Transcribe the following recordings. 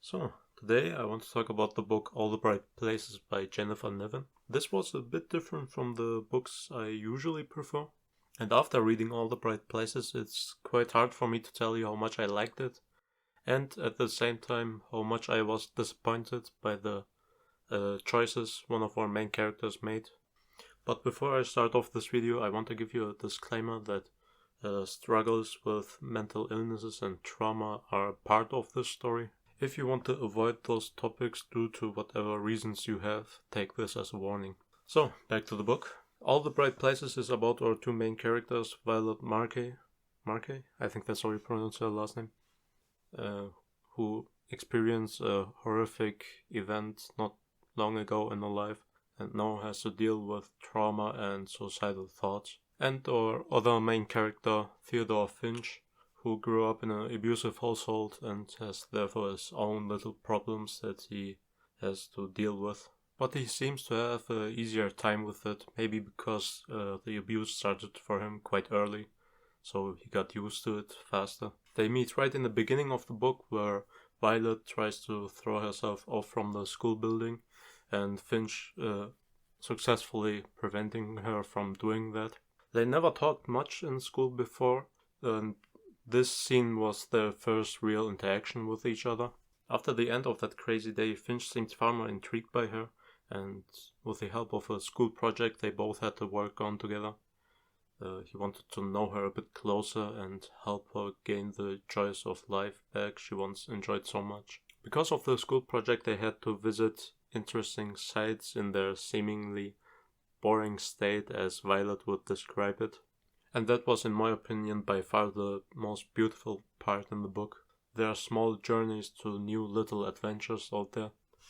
So, today I want to talk about the book All the Bright Places by Jennifer Niven. This was a bit different from the books I usually prefer. And after reading All the Bright Places, it's quite hard for me to tell you how much I liked it. And at the same time, how much I was disappointed by the choices one of our main characters made. But before I start off this video, I want to give you a disclaimer that struggles with mental illnesses and trauma are part of this story. If you want to avoid those topics due to whatever reasons you have, take this as a warning. So, back to the book. All the Bright Places is about our two main characters, Violet Markey, I think that's how you pronounce her last name, who experience a horrific event not long ago in her life and now has to deal with trauma and suicidal thoughts. And our other main character, Theodore Finch, who grew up in an abusive household and has therefore his own little problems that he has to deal with. But he seems to have an easier time with it, maybe because the abuse started for him quite early, so he got used to it faster. They meet right in the beginning of the book, where Violet tries to throw herself off from the school building, and Finch successfully preventing her from doing that. They never talked much in school before, and this scene was their first real interaction with each other. After the end of that crazy day, Finch seemed far more intrigued by her, and with the help of a school project they both had to work on together, he wanted to know her a bit closer and help her gain the joys of life back she once enjoyed so much. Because of the school project, they had to visit interesting sites in their seemingly boring state, as Violet would describe it. And that was, in my opinion, by far the most beautiful part in the book. There are small journeys to new little adventures out there,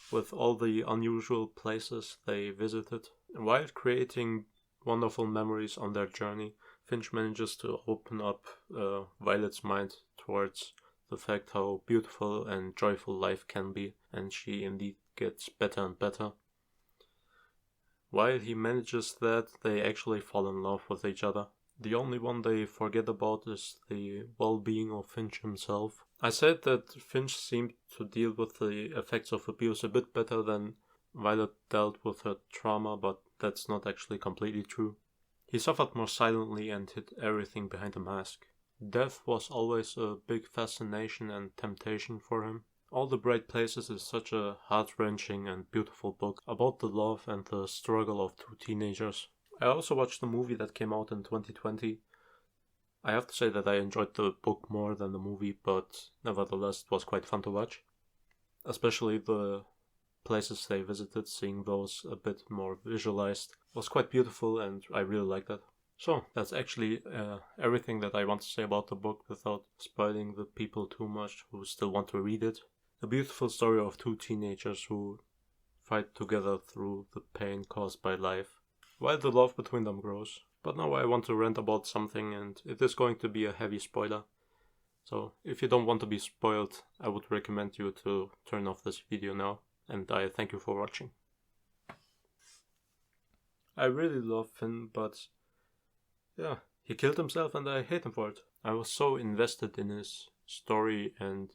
with all the unusual places they visited. While creating wonderful memories on their journey, Finch manages to open up Violet's mind towards the fact how beautiful and joyful life can be, and she indeed gets better and better. While he manages that, they actually fall in love with each other. The only one they forget about is the well-being of Finch himself. I said that Finch seemed to deal with the effects of abuse a bit better than Violet dealt with her trauma, but that's not actually completely true. He suffered more silently and hid everything behind a mask. Death was always a big fascination and temptation for him. All the Bright Places is such a heart-wrenching and beautiful book about the love and the struggle of two teenagers. I also watched the movie that came out in 2020. I have to say that I enjoyed the book more than the movie, but nevertheless it was quite fun to watch. Especially the places they visited, seeing those a bit more visualized was quite beautiful, and I really liked that. So, that's actually everything that I want to say about the book without spoiling the people too much who still want to read it. A beautiful story of two teenagers who fight together through the pain caused by life, while the love between them grows. But now I want to rant about something, and it is going to be a heavy spoiler. So if you don't want to be spoiled, I would recommend you to turn off this video now, and I thank you for watching. I really love Finn, but yeah, he killed himself and I hate him for it. I was so invested in his story and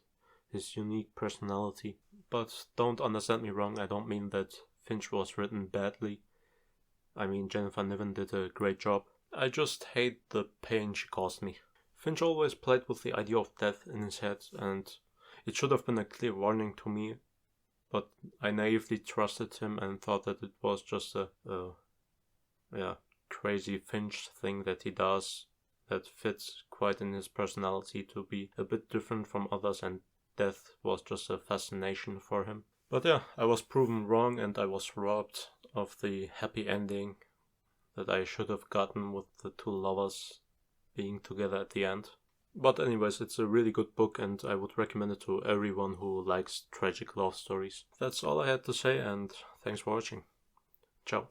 his unique personality. But don't understand me wrong, I don't mean that Finch was written badly. I mean, Jennifer Niven did a great job. I just hate the pain she caused me. Finch always played with the idea of death in his head, and it should have been a clear warning to me, but I naively trusted him and thought that it was just a crazy Finch thing that he does that fits quite in his personality to be a bit different from others, and death was just a fascination for him. But yeah, I was proven wrong and I was robbed of the happy ending that I should have gotten with the two lovers being together at the end. But anyways, it's a really good book and I would recommend it to everyone who likes tragic love stories. That's all I had to say, and thanks for watching. Ciao.